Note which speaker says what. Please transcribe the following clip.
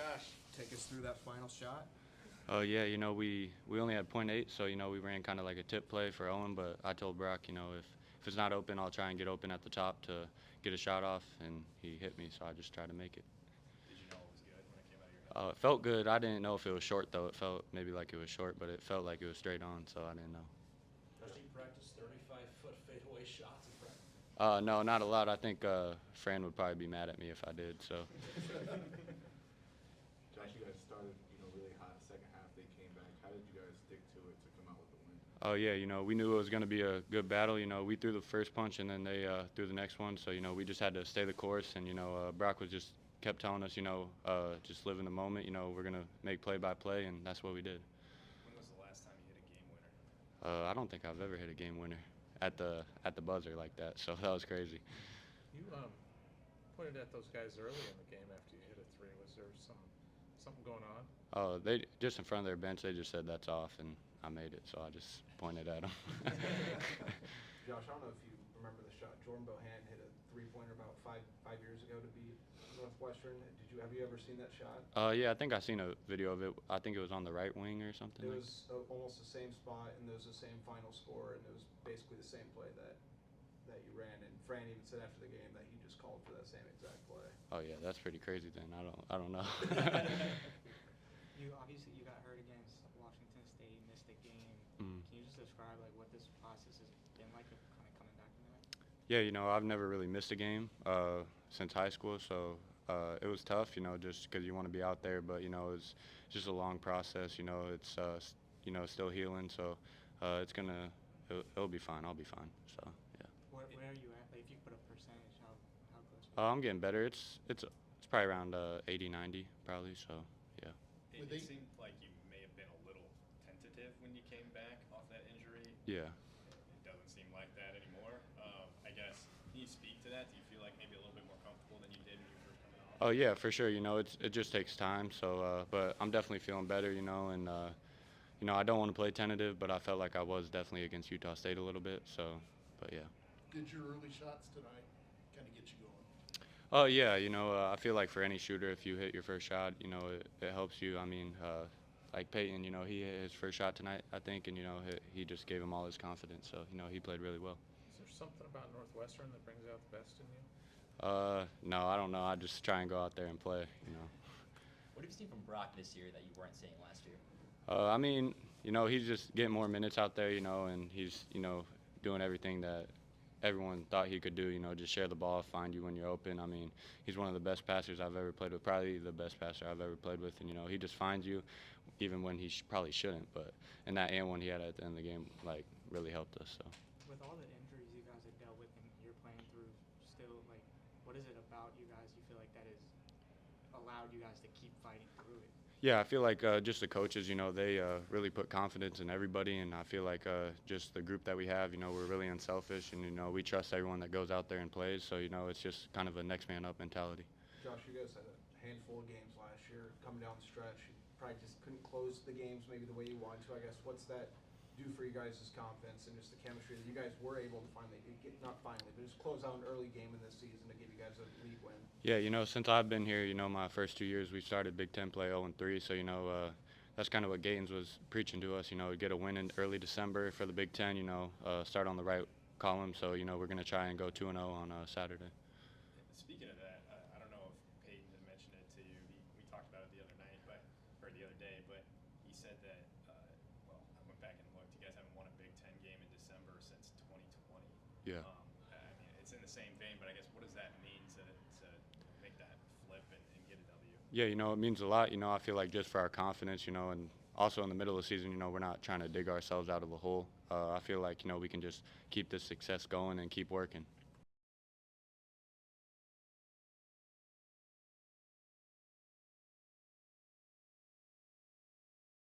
Speaker 1: Josh, take us through that final shot.
Speaker 2: Yeah, we only had .8, so we ran kind of like a tip play for Owen. But I told Brock, if it's not open, I'll try and get open at the top to get a shot off, and he hit me, so I just tried to make it.
Speaker 3: Did you know it was good when it came out of your head?
Speaker 2: It felt good. I didn't know if it was short though. It felt maybe like it was short, but it felt like it was straight on, so I didn't know.
Speaker 4: Does he practice 35-foot fadeaway shots in practice?
Speaker 2: No, not a lot. I think Fran would probably be mad at me if I did. So.
Speaker 5: Josh, you guys started, really hot. Second half, they came back. How did you guys stick to it to come out with the win?
Speaker 2: Oh yeah, we knew it was going to be a good battle. We threw the first punch and then they threw the next one. So we just had to stay the course. And Brock was just kept telling us, just live in the moment. We're going to make play by play, and that's what we did.
Speaker 3: When was the last time you hit a game winner?
Speaker 2: I don't think I've ever hit a game winner at the buzzer like that. So that was crazy.
Speaker 6: You pointed at those guys early in the game after you hit a three. Was there something going on?
Speaker 2: Oh, they just in front of their bench. They just said that's off, and I made it. So I just pointed at them.
Speaker 1: Josh, I don't know if you remember the shot. Jordan Bohannon hit a three-pointer about five years ago to beat Northwestern. Have you ever seen that shot?
Speaker 2: Yeah, I think I seen a video of it. I think it was on the right wing or something.
Speaker 1: It was almost the same spot, and it was the same final score, and it was basically the same play that you ran. And Fran even said after the game that he just called for that same exact play.
Speaker 2: Oh yeah, that's pretty crazy. Then I don't know.
Speaker 7: You obviously got hurt against Washington State, missed a game. Can you just describe what this process has been like, of kind of coming back from that?
Speaker 2: Yeah, I've never really missed a game since high school, so it was tough, just because you want to be out there, but it's just a long process. It's still healing, so it'll be fine. I'll be fine. So yeah.
Speaker 7: Where are you at? If you put a percentage, how close?
Speaker 2: I'm getting better. It's probably around 80, 90 probably. So yeah.
Speaker 3: It seemed like you may have been a little tentative when you came back off that injury.
Speaker 2: Yeah.
Speaker 3: It doesn't seem like that anymore. I guess, can you speak to that? Do you feel like maybe a little bit more comfortable than you did when you were first coming off?
Speaker 2: Oh yeah, for sure. It just takes time. So, but I'm definitely feeling better. And I don't want to play tentative, but I felt like I was definitely against Utah State a little bit. So, but yeah.
Speaker 8: Did your early shots tonight kind of get you going?
Speaker 2: Oh yeah, I feel like for any shooter, if you hit your first shot, it helps you. I mean, like Peyton, he hit his first shot tonight, I think, and he just gave him all his confidence. So he played really well.
Speaker 6: Is there something about Northwestern that brings out the best in you?
Speaker 2: No, I don't know. I just try and go out there and play.
Speaker 9: What have you seen from Brock this year that you weren't seeing last year?
Speaker 2: I mean, he's just getting more minutes out there, and he's doing everything that everyone thought he could do, just share the ball, find you when you're open. I mean, he's one of the best passers I've ever played with, probably the best passer I've ever played with. And, he just finds you even when he probably shouldn't. But in that and one he had at the end of the game, really helped us. So.
Speaker 7: With all the injuries you guys have dealt with and you're playing through still, what is it about you guys you feel like that has allowed you guys to keep fighting through it?
Speaker 2: Yeah, I feel like just the coaches, they really put confidence in everybody, and I feel like just the group that we have, we're really unselfish, and we trust everyone that goes out there and plays. So it's just kind of a next man up mentality.
Speaker 1: Josh, you guys had a handful of games last year coming down the stretch. You probably just couldn't close the games maybe the way you wanted to. I guess what's that do for you guys' confidence and just the chemistry that you guys were able to finally get, not finally, but just close out an early game in this season to give you guys a league win?
Speaker 2: Yeah, since I've been here, my first 2 years we started Big Ten play 0-3, so that's kind of what Gaines was preaching to us. Get a win in early December for the Big Ten. Start on the right column. So we're going to try and go 2-0 on Saturday.
Speaker 3: Speaking of that, I don't know if Peyton had mentioned it to you. We talked about it the other night, or the other day, but he said that. Well, I went back and looked. You guys haven't won a Big Ten game in December since 2020.
Speaker 2: Yeah.
Speaker 3: I mean, it's in the same vein, but I guess what does that mean to make that flip and get a W?
Speaker 2: Yeah, it means a lot. I feel like just for our confidence, and also in the middle of the season, we're not trying to dig ourselves out of a hole. I feel like, we can just keep this success going and keep working.